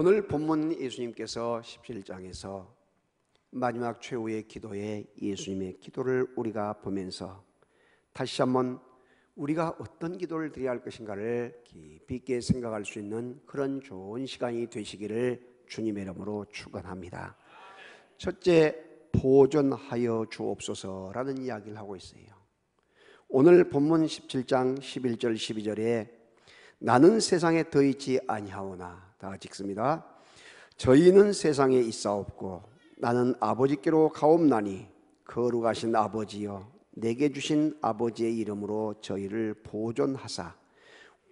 오늘 본문 예수님께서 17장에서 마지막 최후의 기도에 예수님의 기도를 우리가 보면서 다시 한번 우리가 어떤 기도를 드려야 할 것인가를 깊이 있게 생각할 수 있는 그런 좋은 시간이 되시기를 주님의 이름으로 축원합니다. 첫째, 보존하여 주옵소서라는 이야기를 하고 있어요. 오늘 본문 17장 11절 12절에 나는 세상에 더 있지 아니하오나, 다 같이 읽습니다. 저희는 세상에 있사옵고 나는 아버지께로 가옵나니 거룩하신 아버지여, 내게 주신 아버지의 이름으로 저희를 보존하사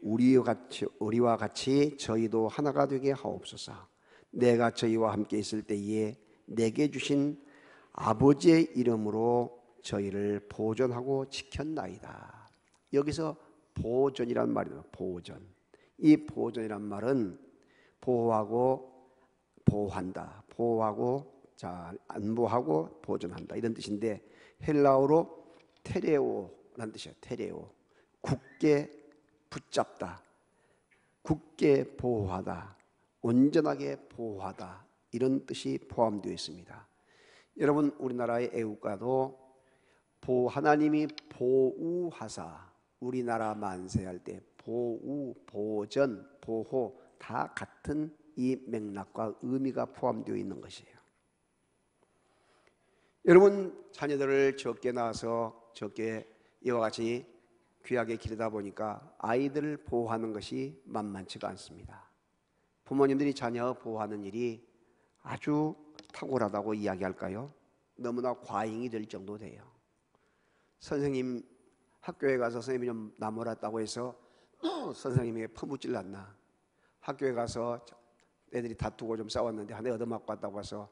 우리와 같이 저희도 하나가 되게 하옵소서. 내가 저희와 함께 있을 때에 내게 주신 아버지의 이름으로 저희를 보존하고 지켰나이다. 여기서 보존이란 말이에요. 보존. 이 보존이란 말은 보호하고 보호한다, 보호하고 안보하고 보존한다, 이런 뜻인데 헬라어로 테레오라는 뜻이에요. 테레오. 굳게 붙잡다, 굳게 보호하다, 온전하게 보호하다, 이런 뜻이 포함되어 있습니다. 여러분, 우리나라의 애국가도 하나님이 보우하사 우리나라 만세할 때 보우, 보전, 보호 다 같은 이 맥락과 의미가 포함되어 있는 것이에요. 여러분, 자녀들을 적게 낳아서 적게 이와 같이 귀하게 기르다 보니까 아이들을 보호하는 것이 만만치가 않습니다. 부모님들이 자녀 보호하는 일이 아주 탁월하다고 이야기할까요? 너무나 과잉이 될 정도 돼요. 선생님, 학교에 가서 선생님이 좀 나무랐다고 해서 선생님에게 퍼붓질 않나. 학교에 가서 애들이 다투고 좀 싸웠는데 한 대 얻어맞고 왔다고 해서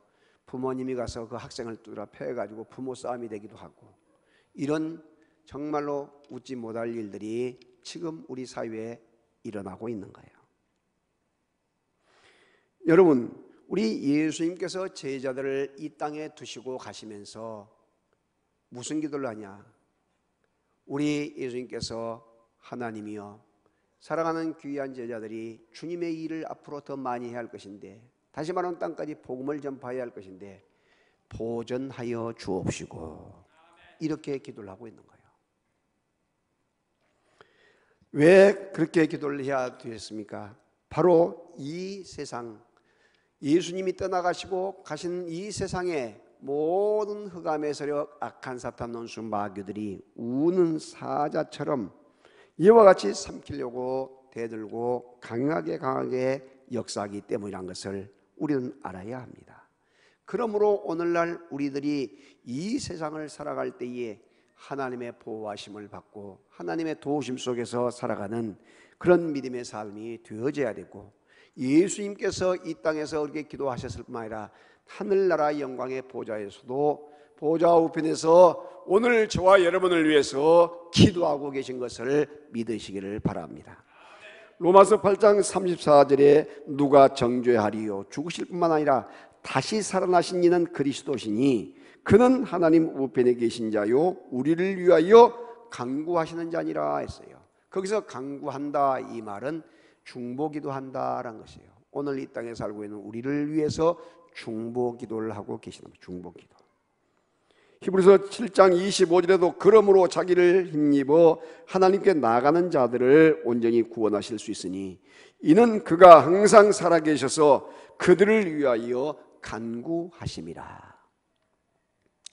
부모님이 가서 그 학생을 두드려 패가지고 부모 싸움이 되기도 하고, 이런 정말로 웃지 못할 일들이 지금 우리 사회에 일어나고 있는 거예요. 여러분, 우리 예수님께서 제자들을 이 땅에 두시고 가시면서 무슨 기도를 하냐? 우리 예수님께서 하나님이여, 사랑하는 귀한 제자들이 주님의 일을 앞으로 더 많이 해야 할 것인데, 다시 말하면 땅까지 복음을 전파해야 할 것인데 보존하여 주옵시고, 이렇게 기도를 하고 있는 거예요. 왜 그렇게 기도를 해야 되겠습니까? 바로 이 세상, 예수님이 떠나가시고 가신 이 세상에 모든 흑암의 세력, 악한 사탄, 논수, 마귀들이 우는 사자처럼 이와 같이 삼키려고 대들고 강하게 역사하기 때문이라는 것을 우리는 알아야 합니다. 그러므로 오늘날 우리들이 이 세상을 살아갈 때에 하나님의 보호하심을 받고 하나님의 도우심 속에서 살아가는 그런 믿음의 삶이 되어져야 되고, 예수님께서 이 땅에서 우리에게 기도하셨을 뿐만 아니라 하늘나라 영광의 보좌에서도 보좌 우편에서 오늘 저와 여러분을 위해서 기도하고 계신 것을 믿으시기를 바랍니다. 로마서 8장 34절에 누가 정죄하리요, 죽으실 뿐만 아니라 다시 살아나신 이는 그리스도시니 그는 하나님 우편에 계신 자요 우리를 위하여 간구하시는 자니라 했어요. 거기서 간구한다, 이 말은 중보기도 한다라는 것이에요. 오늘 이 땅에 살고 있는 우리를 위해서 중보기도를 하고 계시는 거예요. 중보기도. 히브리서 7장 25절에도 그러므로 자기를 힘입어 하나님께 나아가는 자들을 온전히 구원하실 수 있으니 이는 그가 항상 살아계셔서 그들을 위하여 간구하심이라.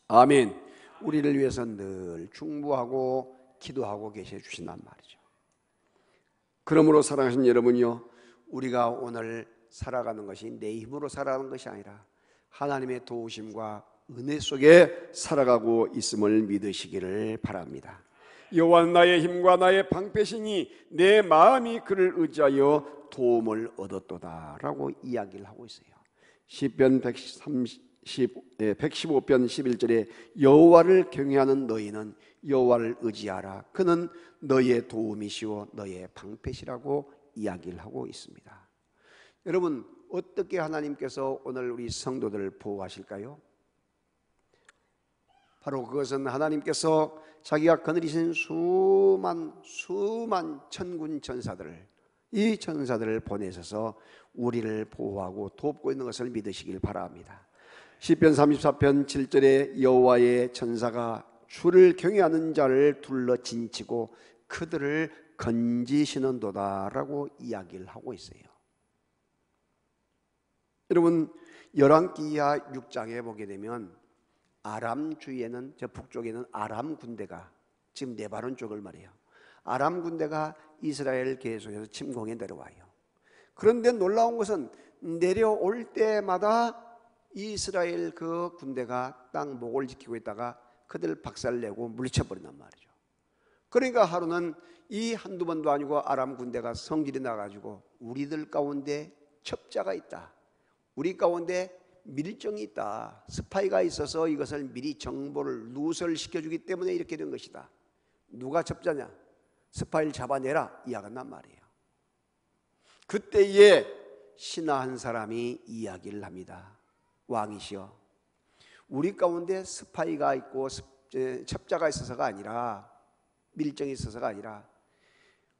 아멘. 우리를 위해서 늘 중보하고 기도하고 계셔 주신단 말이죠. 그러므로 사랑하신 여러분이요, 우리가 오늘 살아가는 것이 내 힘으로 살아가는 것이 아니라 하나님의 도우심과 은혜 속에 살아가고 있음을 믿으시기를 바랍니다. 여호와는 나의 힘과 나의 방패시니 내 마음이 그를 의지하여 도움을 얻었도다 라고 이야기를 하고 있어요. 시편 115편 11절에 여호와를 경외하는 너희는 여호와를 의지하라, 그는 너희의 도움이시오 너희의 방패시라고 이야기를 하고 있습니다. 여러분, 어떻게 하나님께서 오늘 우리 성도들을 보호하실까요? 바로 그것은 하나님께서 자기가 거느리신 수만 천군 천사들을 이 천사들을 보내셔서 우리를 보호하고 돕고 있는 것을 믿으시길 바랍니다. 시편 34편 7절에 여호와의 천사가 주를 경외하는 자를 둘러 진치고 그들을 건지시는도다라고 이야기를 하고 있어요. 여러분, 열왕기하 6장에 보게 되면 아람 주위에는, 저 북쪽에는 아람 군대가, 지금 레바논 쪽을 말해요, 아람 군대가 이스라엘 계속해서 침공해 내려와요. 그런데 놀라운 것은 내려올 때마다 이스라엘 그 군대가 땅 목을 지키고 있다가 그들 박살내고 물리쳐버린단 말이죠. 그러니까 하루는 이 한두 번도 아니고 아람 군대가 성질이 나가지고 우리들 가운데 첩자가 있다, 우리 가운데 밀정이 있다, 스파이가 있어서 이것을 미리 정보를 누설시켜주기 때문에 이렇게 된 것이다. 누가 첩자냐? 스파이를 잡아내라 이야기한단 말이에요. 그때에 신하 한 사람이 이야기를 합니다. 왕이시여, 우리 가운데 스파이가 있고 첩자가 있어서가 아니라, 밀정이 있어서가 아니라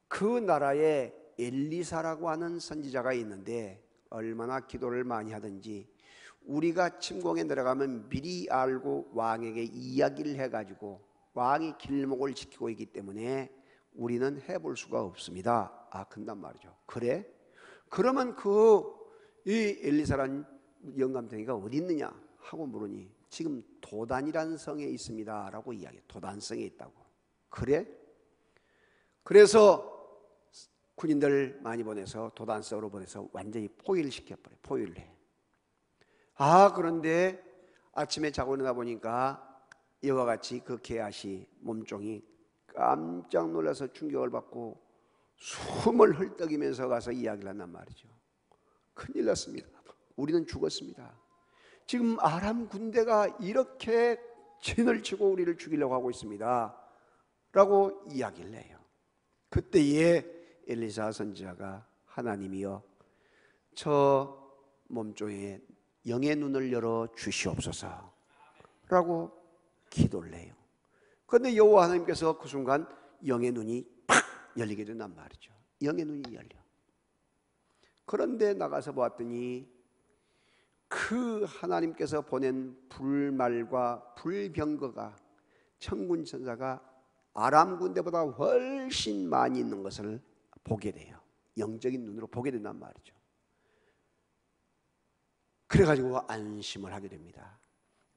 그 나라에 엘리사라고 하는 선지자가 있는데 얼마나 기도를 많이 하든지 우리가 침공에 들어가면 미리 알고 왕에게 이야기를 해가지고 왕이 길목을 지키고 있기 때문에 우리는 해볼 수가 없습니다. 근단 말이죠. 그래? 그러면 이 엘리사란 영감탱이가 어디 있느냐 하고 물으니 지금 도단이라는 성에 있습니다 라고 이야기해요. 도단성에 있다고. 그래? 그래서 군인들 많이 보내서 도단성으로 보내서 완전히 포위를 시켜버려요. 포위를 해. 그런데 아침에 자고 일어나 보니까 이와 같이 그 게하시 몸종이 깜짝 놀라서 충격을 받고 숨을 헐떡이면서 가서 이야기를 한단 말이죠. 큰일 났습니다. 우리는 죽었습니다. 지금 아람 군대가 이렇게 진을 치고 우리를 죽이려고 하고 있습니다 라고 이야기를 해요. 그때에 엘리사 선지자가 하나님이여, 저 몸종에 영의 눈을 열어 주시옵소서 라고 기도를 해요. 그런데 여호와 하나님께서 그 순간 영의 눈이 팍 열리게 된단 말이죠. 영의 눈이 열려. 그런데 나가서 보았더니 그 하나님께서 보낸 불말과 불병거가, 천군 천사가 아람 군대보다 훨씬 많이 있는 것을 보게 돼요. 영적인 눈으로 보게 된단 말이죠. 그래가지고 안심을 하게 됩니다.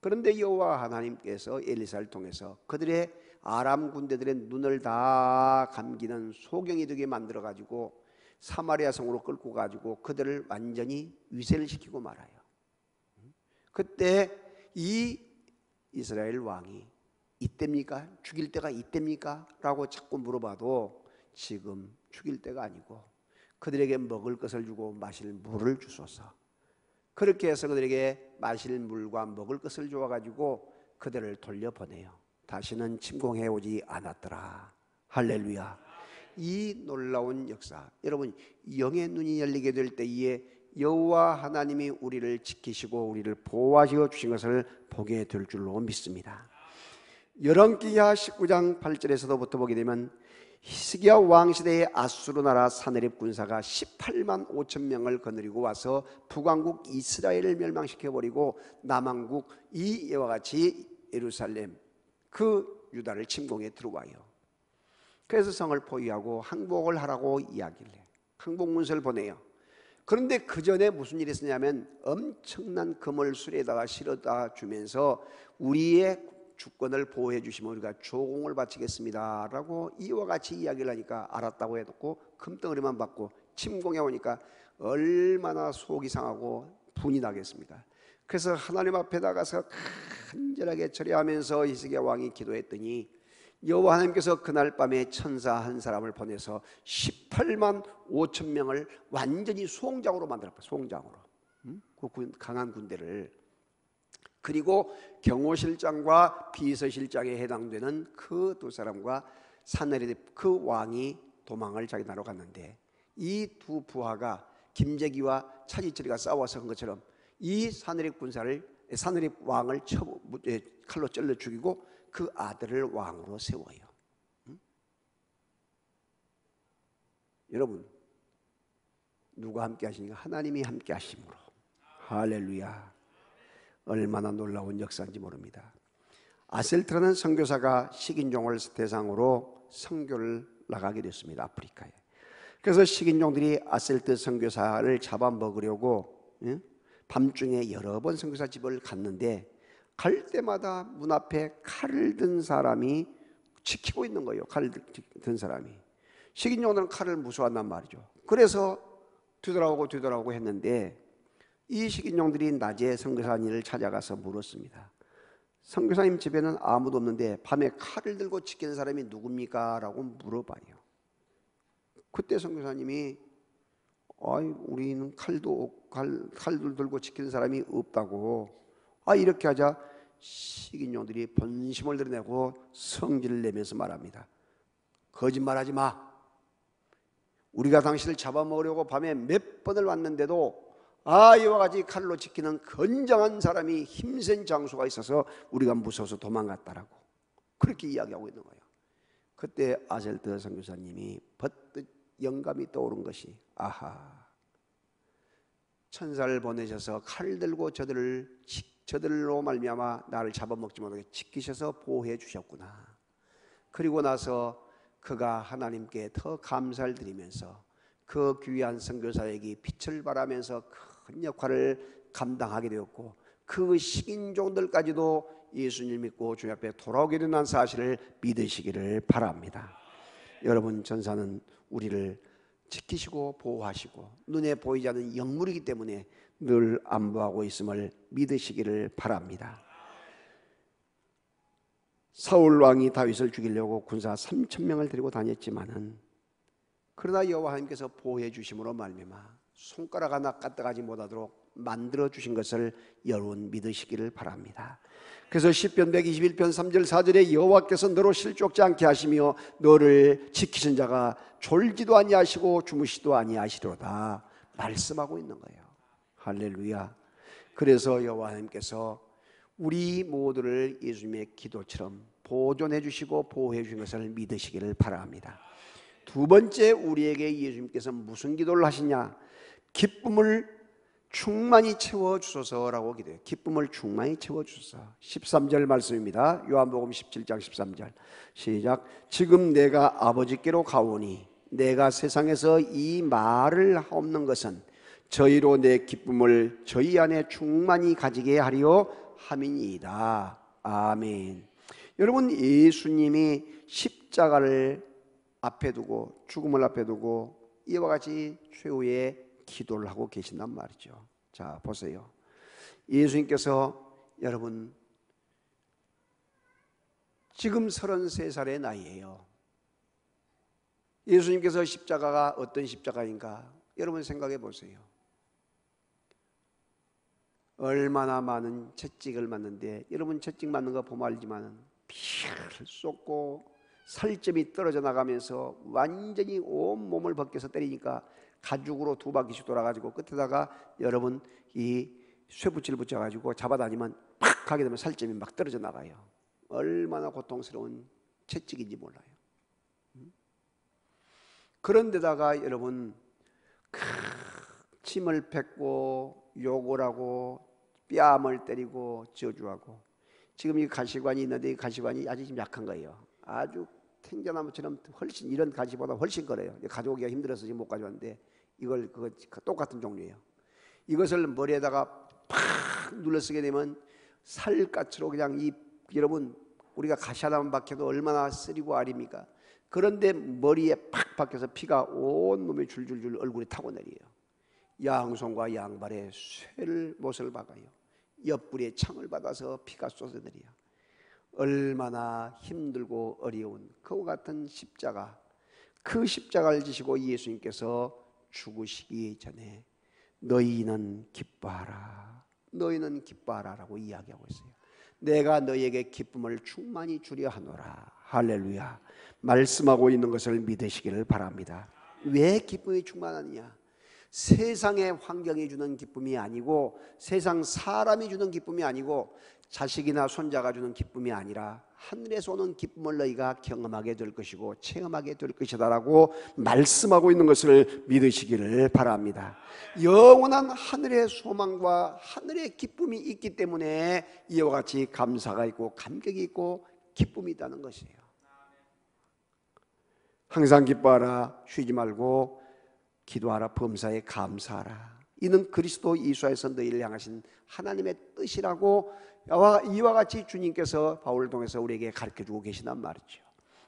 그런데 여호와 하나님께서 엘리사를 통해서 그들의 아람 군대들의 눈을 다 감기는 소경이 되게 만들어가지고 사마리아 성으로 끌고 가지고 그들을 완전히 위세를 시키고 말아요. 그때 이 이스라엘 왕이 이때입니까? 죽일 때가 이때입니까? 라고 자꾸 물어봐도 지금 죽일 때가 아니고 그들에게 먹을 것을 주고 마실 물을 주소서. 그렇게 해서 그들에게 마실 물과 먹을 것을 주어가지고 그들을 돌려보내요. 다시는 침공해 오지 않았더라. 할렐루야. 이 놀라운 역사, 여러분, 영의 눈이 열리게 될 때에 여호와 하나님이 우리를 지키시고 우리를 보호하시어 주신 것을 보게 될 줄로 믿습니다. 열왕기하 19장 8절에서부터 보게 되면 히스기야 왕 시대의 아수르 나라 사네립 군사가 18만 5천 명을 거느리고 와서 북왕국 이스라엘을 멸망시켜버리고 남왕국 이와 같이 예루살렘, 그 유다를 침공해 들어와요. 그래서 성을 포위하고 항복을 하라고 이야기를 해요. 항복문서를 보내요. 그런데 그 전에 무슨 일이 있었냐면 엄청난 금을 수레에다가 실어다 주면서 우리의 주권을 보호해 주시면 우리가 조공을 바치겠습니다 라고 이와 같이 이야기를 하니까 알았다고 해놓고 금덩어리만 받고 침공해 오니까 얼마나 속이 상하고 분이 나겠습니까? 그래서 하나님 앞에 나가서 간절하게 절해하면서 히스기야 왕이 기도했더니 여호와 하나님께서 그날 밤에 천사 한 사람을 보내서 18만 5천 명을 완전히 수홍장으로 만들었어요. 수홍장으로. 그 강한 군대를. 그리고 경호실장과 비서실장에 해당되는 그 두 사람과 사네립 그 왕이 도망을 자기 나라로 갔는데 이 두 부하가 김재기와 차지철이가 싸워서 한 것처럼 이 사네립 왕을 칼로 찔러 죽이고 그 아들을 왕으로 세워요. 여러분, 누가 함께 하시니까 하나님이 함께 하심으로. 할렐루야. 얼마나 놀라운 역사인지 모릅니다. 아셀트라는 선교사가 식인종을 대상으로 선교를 나가게 됐습니다. 아프리카에. 그래서 식인종들이 아셀트 선교사를 잡아먹으려고 밤중에 여러 번 선교사 집을 갔는데 갈 때마다 문 앞에 칼을 든 사람이 지키고 있는 거예요. 칼을 든 사람이. 식인종들은 칼을 무서워한단 말이죠. 그래서 뒤돌아오고 했는데 이 식인종들이 낮에 선교사님을 찾아가서 물었습니다. 선교사님 집에는 아무도 없는데 밤에 칼을 들고 지키는 사람이 누굽니까? 라고 물어봐요. 그때 선교사님이 우리는 칼을 들고 지키는 사람이 없다고. 이렇게 하자 식인종들이 본심을 드러내고 성질을 내면서 말합니다. 거짓말하지 마. 우리가 당신을 잡아먹으려고 밤에 몇 번을 왔는데도 이와 같이 칼로 지키는 건장한 사람이 힘센 장수가 있어서 우리가 무서워서 도망갔다라고 그렇게 이야기하고 있는 거예요. 그때 아셀트 선교사님이 버뜩 영감이 떠오른 것이 천사를 보내셔서 칼을 들고 저들로 말미암아 나를 잡아먹지 못하게 지키셔서 보호해 주셨구나. 그리고 나서 그가 하나님께 더 감사를 드리면서 그 귀한 선교사에게 빛을 발하면서 큰 역할을 감당하게 되었고 그 식인종들까지도 예수님 믿고 주님 앞에 돌아오게 된 사실을 믿으시기를 바랍니다. 여러분, 천사는 우리를 지키시고 보호하시고 눈에 보이지 않는 영물이기 때문에 늘 안보하고 있음을 믿으시기를 바랍니다. 사울 왕이 다윗을 죽이려고 군사 3,000명을 데리고 다녔지만은 그러나 여호와 하나님께서 보호해 주심으로 말미암아 손가락 하나 까딱하지 못하도록 만들어 주신 것을 여러분 믿으시기를 바랍니다. 그래서 시편 121편 3절 4절에 여호와께서 너로 실족지 않게 하시며 너를 지키신 자가 졸지도 아니하시고 주무시도 아니하시리로다 말씀하고 있는 거예요. 할렐루야. 그래서 여호와 하나님께서 우리 모두를 예수님의 기도처럼 보존해 주시고 보호해 주신 것을 믿으시기를 바랍니다. 두 번째, 우리에게 예수님께서 무슨 기도를 하시냐? 기쁨을 충만히 채워주소서라고 기도해요. 기쁨을 충만히 채워주소서. 13절 말씀입니다. 요한복음 17장 13절 시작. 지금 내가 아버지께로 가오니 내가 세상에서 이 말을 하옵는 것은 저희로 내 기쁨을 저희 안에 충만히 가지게 하리요 함이니이다. 아멘. 여러분, 예수님이 십자가를 앞에 두고 죽음을 앞에 두고 이와 같이 최후의 기도를 하고 계신단 말이죠. 자, 보세요. 예수님께서 여러분 지금 33살의 나이에요. 예수님께서 십자가가 어떤 십자가인가 여러분 생각해 보세요. 얼마나 많은 채찍을 맞는데, 여러분 채찍 맞는 거 보면 알지만 피를 쏟고 살점이 떨어져 나가면서 완전히 온 몸을 벗겨서 때리니까 가죽으로 두 바퀴씩 돌아가지고 끝에다가 여러분 이 쇠붙이를 붙여가지고 잡아다니면 팍 하게 되면 살점이 막 떨어져 나가요. 얼마나 고통스러운 채찍인지 몰라요. 그런데다가 여러분 침을 뱉고 욕을 하고 뺨을 때리고 저주하고, 지금 이 가시관이 있는데 이 가시관이 아주 좀 약한 거예요. 아주 탱자나무처럼 훨씬 이런 가시보다 훨씬 거래요. 가져오기가 힘들어서 지금 못 가져왔는데 이걸 그거 똑같은 종류예요. 이것을 머리에다가 팍 눌러 쓰게 되면 살갗으로 그냥 이 여러분 우리가 가시 하나만 박혀도 얼마나 쓰리고 아립니까? 그런데 머리에 팍 박혀서 피가 온 몸에 줄줄줄 얼굴에 타고 내려요. 양손과 양발에 못을 박아요. 옆구리에 창을 받아서 피가 쏟아내려요. 얼마나 힘들고 어려운 그와 같은 십자가, 그 십자가를 지시고 예수님께서 죽으시기 전에 너희는 기뻐하라, 너희는 기뻐하라 라고 이야기하고 있어요. 내가 너희에게 기쁨을 충만히 주려 하노라. 할렐루야. 말씀하고 있는 것을 믿으시기를 바랍니다. 왜 기쁨이 충만하느냐? 세상의 환경이 주는 기쁨이 아니고, 세상 사람이 주는 기쁨이 아니고, 자식이나 손자가 주는 기쁨이 아니라 하늘에서 오는 기쁨을 너희가 경험하게 될 것이고 체험하게 될 것이다라고 말씀하고 있는 것을 믿으시기를 바랍니다. 영원한 하늘의 소망과 하늘의 기쁨이 있기 때문에 이와 같이 감사가 있고 감격이 있고 기쁨이 있다는 것이에요. 항상 기뻐하라, 쉬지 말고 기도하라, 범사에 감사하라. 이는 그리스도 예수에서 너희를 향하신 하나님의 뜻이라고 이와 같이 주님께서 바울을 통해서 우리에게 가르쳐주고 계시단 말이죠.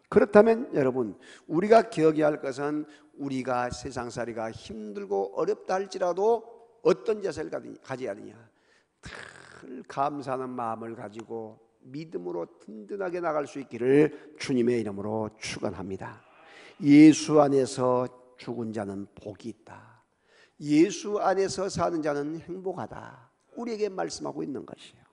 그렇다면 여러분, 우리가 기억해야 할 것은 우리가 세상살이가 힘들고 어렵다 할지라도 어떤 자세를 가져야 하느냐, 늘 감사하는 마음을 가지고 믿음으로 든든하게 나갈 수 있기를 주님의 이름으로 축원합니다. 예수 안에서 죽은 자는 복이 있다. 예수 안에서 사는 자는 행복하다. 우리에게 말씀하고 있는 것이에요.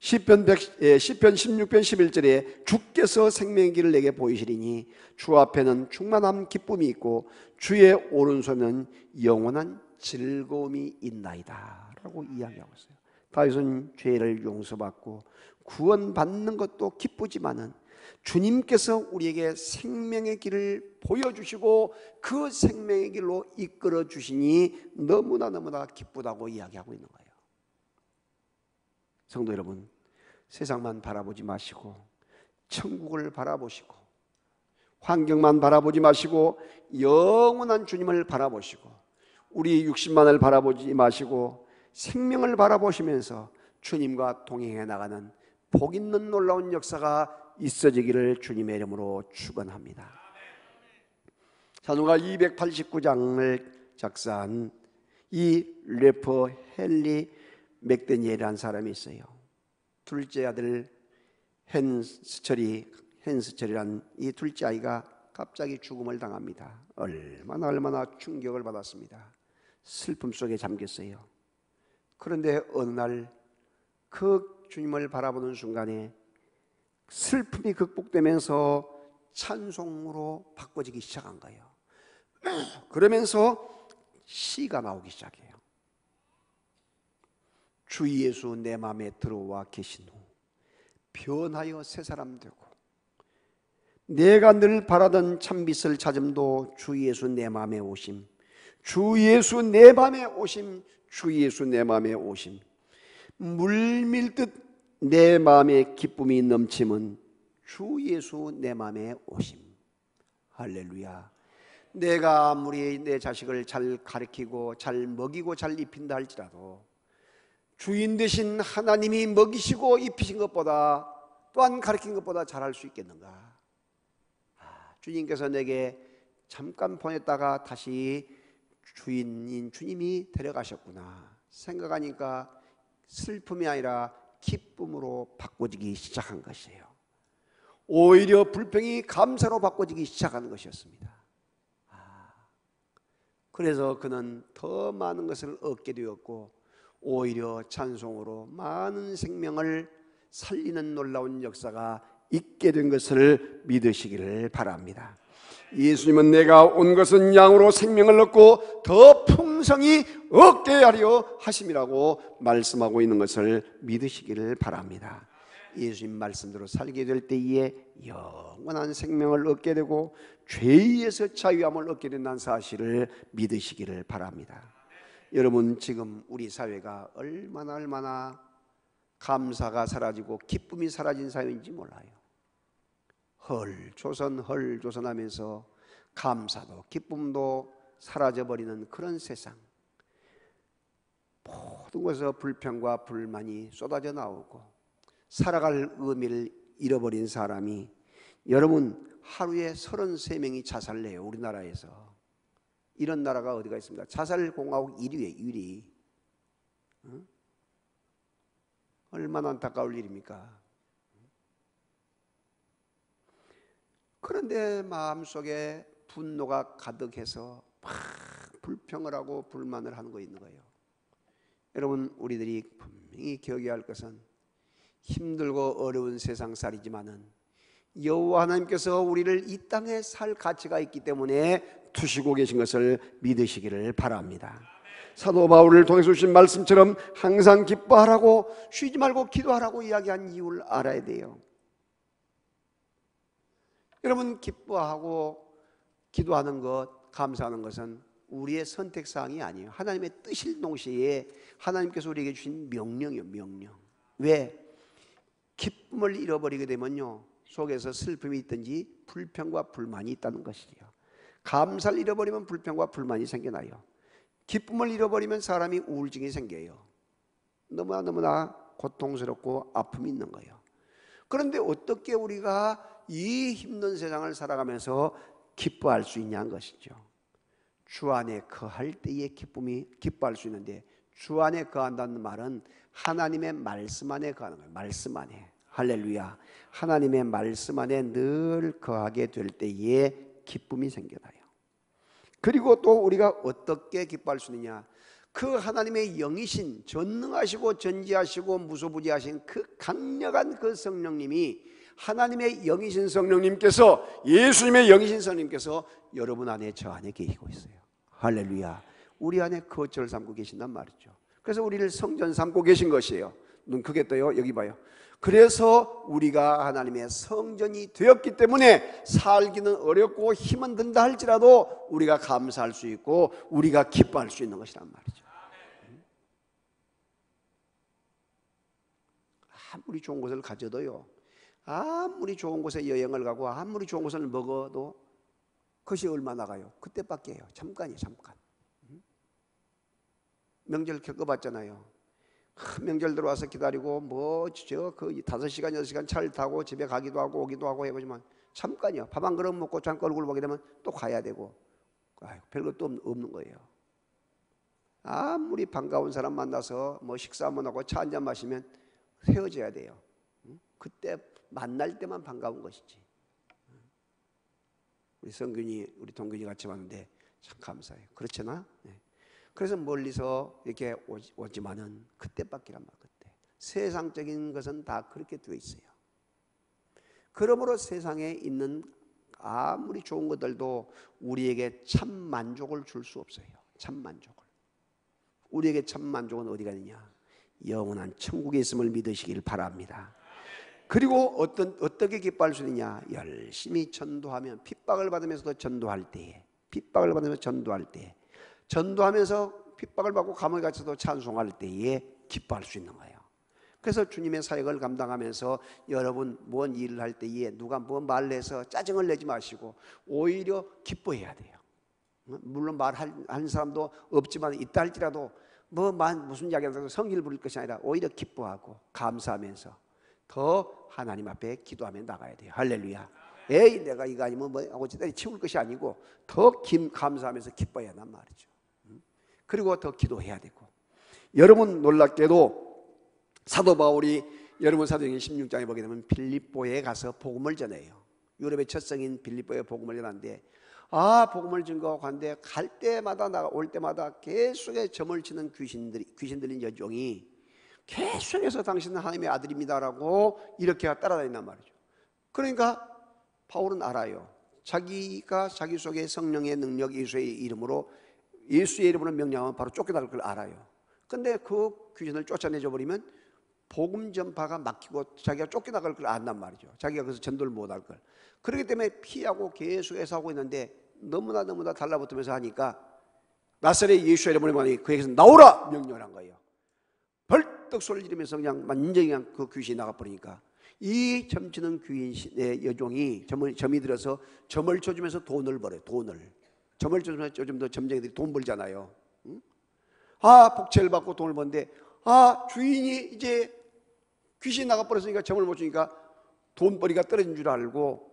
시편 16편 11절에 주께서 생명의 길을 내게 보이시리니 주 앞에는 충만한 기쁨이 있고 주의 오른손은 영원한 즐거움이 있나이다 라고 이야기하고 있어요. 다윗은 죄를 용서받고 구원받는 것도 기쁘지만은 주님께서 우리에게 생명의 길을 보여주시고 그 생명의 길로 이끌어 주시니 너무나 기쁘다고 이야기하고 있는 거예요. 성도 여러분, 세상만 바라보지 마시고 천국을 바라보시고 환경만 바라보지 마시고 영원한 주님을 바라보시고 우리 육신만을 바라보지 마시고 생명을 바라보시면서 주님과 동행해 나가는 복 있는 놀라운 역사가 있어지기를 주님의 이름으로 축원합니다. 찬송가 289장을 작사한 이 래퍼 헨리 맥데니엘이라는 사람이 있어요. 둘째 아들 헨스철이란 이 둘째 아이가 갑자기 죽음을 당합니다. 얼마나 충격을 받았습니다. 슬픔 속에 잠겼어요. 그런데 어느 날 그 주님을 바라보는 순간에 슬픔이 극복되면서 찬송으로 바꿔지기 시작한 거예요. 그러면서 시가 나오기 시작해요. 주 예수 내 마음에 들어와 계신 후 변하여 새 사람 되고 내가 늘 바라던 참빛을 찾음도 주 예수 내 마음에 오심, 주 예수 내 마음에 오심, 주 예수 내 마음에 오심, 물밀듯 내 마음에 기쁨이 넘침은 주 예수 내 마음에 오심. 할렐루야. 내가 아무리 내 자식을 잘 가르치고 잘 먹이고 잘 입힌다 할지라도 주인 되신 하나님이 먹이시고 입히신 것보다 또한 가르친 것보다 잘할 수 있겠는가? 주님께서 내게 잠깐 보냈다가 다시 주인인 주님이 데려가셨구나 생각하니까 슬픔이 아니라 기쁨으로 바꿔지기 시작한 것이에요. 오히려 불평이 감사로 바꿔지기 시작하는 것이었습니다. 그래서 그는 더 많은 것을 얻게 되었고 오히려 찬송으로 많은 생명을 살리는 놀라운 역사가 있게 된 것을 믿으시기를 바랍니다. 예수님은 내가 온 것은 양으로 생명을 얻고 더 풍성히 얻게 하려 하심이라고 말씀하고 있는 것을 믿으시기를 바랍니다. 예수님 말씀대로 살게 될 때에 영원한 생명을 얻게 되고 죄에서 자유함을 얻게 된다는 사실을 믿으시기를 바랍니다. 여러분, 지금 우리 사회가 얼마나 감사가 사라지고 기쁨이 사라진 사회인지 몰라요. 헐조선 하면서 감사도 기쁨도 사라져버리는 그런 세상, 모든 것에서 불평과 불만이 쏟아져 나오고 살아갈 의미를 잃어버린 사람이, 여러분, 하루에 33명이 자살해요. 우리나라에서. 이런 나라가 어디가 있습니까? 자살공화국 1위에 1위. 얼마나 안타까울 일입니까? 그런데 마음속에 분노가 가득해서 막 불평을 하고 불만을 하는 거 있는 거예요. 여러분, 우리들이 분명히 기억해야 할 것은 힘들고 어려운 세상살이지만은 여호와 하나님께서 우리를 이 땅에 살 가치가 있기 때문에 두시고 계신 것을 믿으시기를 바랍니다. 사도 바울을 통해서 주신 말씀처럼 항상 기뻐하라고, 쉬지 말고 기도하라고 이야기한 이유를 알아야 돼요. 여러분, 기뻐하고 기도하는 것, 감사하는 것은 우리의 선택사항이 아니에요. 하나님의 뜻일 동시에 하나님께서 우리에게 주신 명령이에요. 명령. 왜? 기쁨을 잃어버리게 되면요, 속에서 슬픔이 있든지 불평과 불만이 있다는 것이죠. 감사를 잃어버리면 불평과 불만이 생겨나요. 기쁨을 잃어버리면 사람이 우울증이 생겨요. 너무나 고통스럽고 아픔이 있는 거예요. 그런데 어떻게 우리가 이 힘든 세상을 살아가면서 기뻐할 수 있냐는 것이죠. 주 안에 거할 때의 기뻐할 수 있는데, 주 안에 거한다는 말은 하나님의 말씀 안에 거하는 거예요. 말씀 안에. 할렐루야. 하나님의 말씀 안에 늘 거하게 될 때에 기쁨이 생겨나요. 그리고 또 우리가 어떻게 기뻐할 수 있느냐, 그 하나님의 영이신, 전능하시고 전지하시고 무소부지하신 그 강력한 그 성령님이, 하나님의 영이신 성령님께서, 예수님의 영이신 성령님께서 여러분 안에, 저 안에 계시고 있어요. 할렐루야. 우리 안에 거처를 삼고 계신단 말이죠. 그래서 우리를 성전 삼고 계신 것이에요. 눈 크게 떠요. 여기 봐요. 그래서 우리가 하나님의 성전이 되었기 때문에 살기는 어렵고 힘은 든다 할지라도 우리가 감사할 수 있고 우리가 기뻐할 수 있는 것이란 말이죠. 아무리 좋은 곳을 가져도요, 아무리 좋은 곳에 여행을 가고 아무리 좋은 곳을 먹어도 그것이 얼마 나가요? 그때밖에 해요. 잠깐이에요. 잠깐. 명절 겪어봤잖아요. 명절 들어와서 기다리고 그 5시간 6시간 차를 타고 집에 가기도 하고 오기도 하고 해보지만 잠깐이요. 밥 한 그릇 먹고 잠깐 얼굴 보게 되면 또 가야 되고, 별것도 없는 거예요. 아무리 반가운 사람 만나서 식사 한번 하고 차 한잔 마시면 헤어져야 돼요. 그때 만날 때만 반가운 것이지. 우리 성균이, 우리 동균이 같이 왔는데 참 감사해요. 그렇잖아. 네. 그래서 멀리서 이렇게 오지만은 그때밖에란 말. 그때 세상적인 것은 다 그렇게 되어 있어요. 그러므로 세상에 있는 아무리 좋은 것들도 우리에게 참 만족을 줄 수 없어요. 참 만족을. 우리에게 참 만족은 어디가 있느냐? 영원한 천국에 있음을 믿으시길 바랍니다. 그리고 어떻게 기뻐할 수 있느냐? 열심히 전도하면, 핍박을 받으면서도 전도할 때에, 핍박을 받으면서 전도할 때에, 전도하면서 핍박을 받고 감옥에 갇혀도 찬송할 때에 기뻐할 수 있는 거예요. 그래서 주님의 사역을 감당하면서 여러분 뭔 일을 할 때에 누가 뭔 말을 해서 짜증을 내지 마시고 오히려 기뻐해야 돼요. 물론 말하는 사람도 없지만 있다 할지라도 무슨 이야기한다고 성질을 부릴 것이 아니라 오히려 기뻐하고 감사하면서 더 하나님 앞에 기도하며 나가야 돼요. 할렐루야. 에이 내가 이거 아니면 어쨌든 치울 것이 아니고 더 감사하면서 기뻐해야 한단 말이죠. 그리고 더 기도해야 되고, 여러분 놀랍게도 사도 바울이 여러분 사도행전 16장에 보게 되면 빌립보에 가서 복음을 전해요. 유럽의 첫 성인 빌립보에 복음을 전하는데, 복음을 증거하고 가는데 갈 때마다 올 때마다 계속해 점을 치는 귀신 들린 여종이 계속해서 당신은 하나님의 아들입니다라고 이렇게 따라다닌단 말이죠. 그러니까 바울은 알아요. 자기가 자기 속에 성령의 능력, 예수의 이름으로 명령하면 바로 쫓겨날 걸 알아요. 근데 그 귀신을 쫓아내줘 버리면 복음 전파가 막히고 자기가 쫓겨나갈 걸 안단 말이죠. 자기가 그래서 전도를 못할 걸. 그렇기 때문에 피하고 계속해서 하고 있는데 너무나 달라붙으면서 하니까 나사렛 예수의 이름으로 그에게서 나오라 명령을 한 거예요. 벌떡 소리를 지르면서 그냥 완전히 그 귀신이 나가버리니까 이 점치는 귀신의 여종이 점이 들어서 점을 쳐주면서 돈을 벌어요. 점을 쳐주면서 좀 더 점쟁이들이 돈 벌잖아요. 복채를 받고 돈을 버는데 주인이 이제 귀신이 나가버렸으니까 점을 못 주니까 돈벌이가 떨어진 줄 알고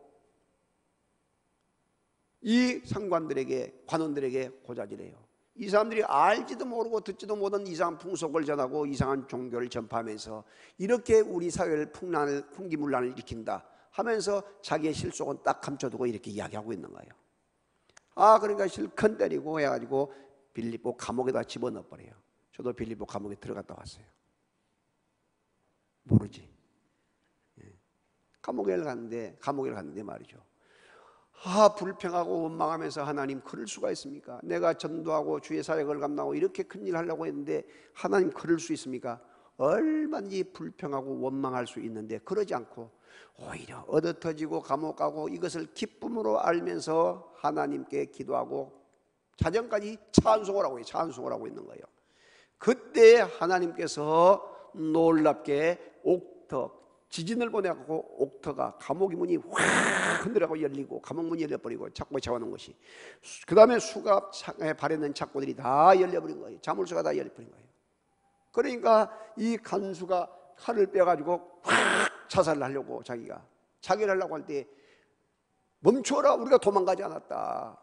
이 상관들에게, 관원들에게 고자질해요. 이 사람들이 알지도 모르고 듣지도 못한 이상한 풍속을 전하고 이상한 종교를 전파하면서 이렇게 우리 사회를 풍기문란을 일으킨다 하면서 자기의 실속은 딱 감춰두고 이렇게 이야기하고 있는 거예요. 그러니까 실컷 때리고 해가지고 빌립보 감옥에다 집어넣어버려요. 저도 빌립보 감옥에 들어갔다 왔어요. 모르지. 감옥에 갔는데 말이죠. 불평하고 원망하면서 하나님 그럴 수가 있습니까? 내가 전도하고 주의 사역을 감당하고 이렇게 큰일 하려고 했는데 하나님 그럴 수 있습니까? 얼마든지 불평하고 원망할 수 있는데 그러지 않고 오히려 얻어터지고 감옥 가고 이것을 기쁨으로 알면서 하나님께 기도하고 자정까지 찬송을 하고 있는 거예요. 그때 하나님께서 놀랍게 지진을 보내고 옥터가 감옥의 문이 확 흔들어가고 열리고 감옥 문이 열려버리고 착고에 채워놓은 것이, 그 다음에 수갑에 바르는 착고들이 다 열려버린 거예요. 자물쇠가 다 열려버린 거예요. 그러니까 이 간수가 칼을 빼가지고 확 자살을 하려고 자기를 하려고 할 때 멈춰라, 우리가 도망가지 않았다.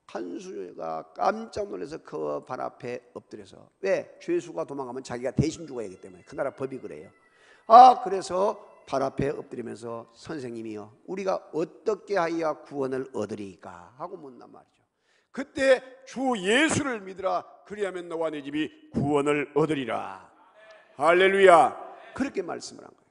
간수가 깜짝 놀라서 그 발 앞에 엎드려서, 왜? 죄수가 도망가면 자기가 대신 죽어야 하기 때문에 그 나라 법이 그래요. 그래서 발 앞에 엎드리면서 선생님이여 우리가 어떻게 하여야 구원을 얻으리까 하고 묻단 말이죠. 그때 주 예수를 믿으라, 그리하면 너와 네 집이 구원을 얻으리라. 할렐루야. 그렇게 말씀을 한 거예요.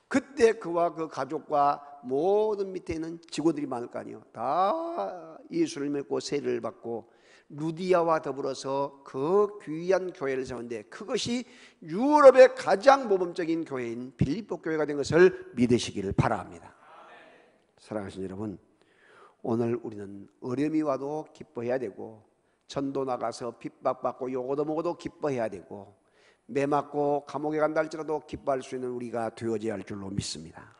그때 그와 그 가족과 모든 밑에 있는 직원들이 많을 거 아니에요. 다 예수를 믿고 세례를 받고 루디아와 더불어서 그 귀한 교회를 세웠는데 그것이 유럽의 가장 모범적인 교회인 빌립보 교회가 된 것을 믿으시기를 바랍니다. 사랑하시는 여러분, 오늘 우리는 어려움이 와도 기뻐해야 되고, 전도 나가서 핍박받고 요거도 뭐고도 기뻐해야 되고, 매 맞고 감옥에 간다 할지라도 기뻐할 수 있는 우리가 되어져야 할 줄로 믿습니다.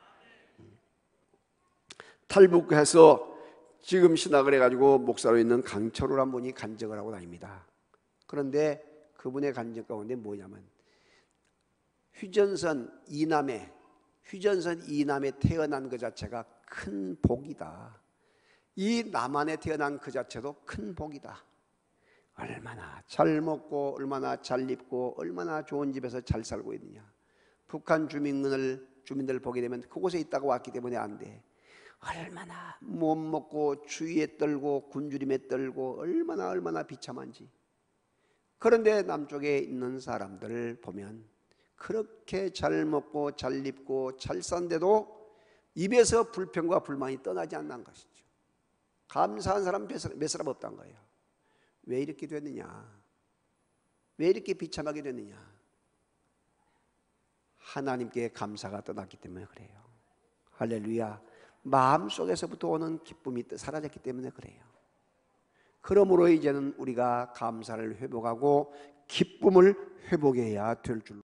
탈북해서 지금 신학을 해가지고 목사로 있는 강철우란 분이 간증을 하고 다닙니다. 그런데 그분의 간증 가운데 뭐냐면 휴전선 이남에 태어난 그 자체가 큰 복이다. 이 남한에 태어난 그 자체도 큰 복이다. 얼마나 잘 먹고 얼마나 잘 입고 얼마나 좋은 집에서 잘 살고 있느냐. 북한 주민들 보게 되면 그곳에 있다가 왔기 때문에 안 돼. 얼마나 못 먹고 추위에 떨고 굶주림에 떨고 얼마나 비참한지. 그런데 남쪽에 있는 사람들을 보면 그렇게 잘 먹고 잘 입고 잘 산데도 입에서 불평과 불만이 떠나지 않는 것이죠. 감사한 사람 몇 사람 없다는 거예요. 왜 이렇게 됐느냐? 왜 이렇게 비참하게 됐느냐? 하나님께 감사가 떠났기 때문에 그래요. 할렐루야. 마음속에서부터 오는 기쁨이 사라졌기 때문에 그래요. 그러므로 이제는 우리가 감사를 회복하고 기쁨을 회복해야 될 줄로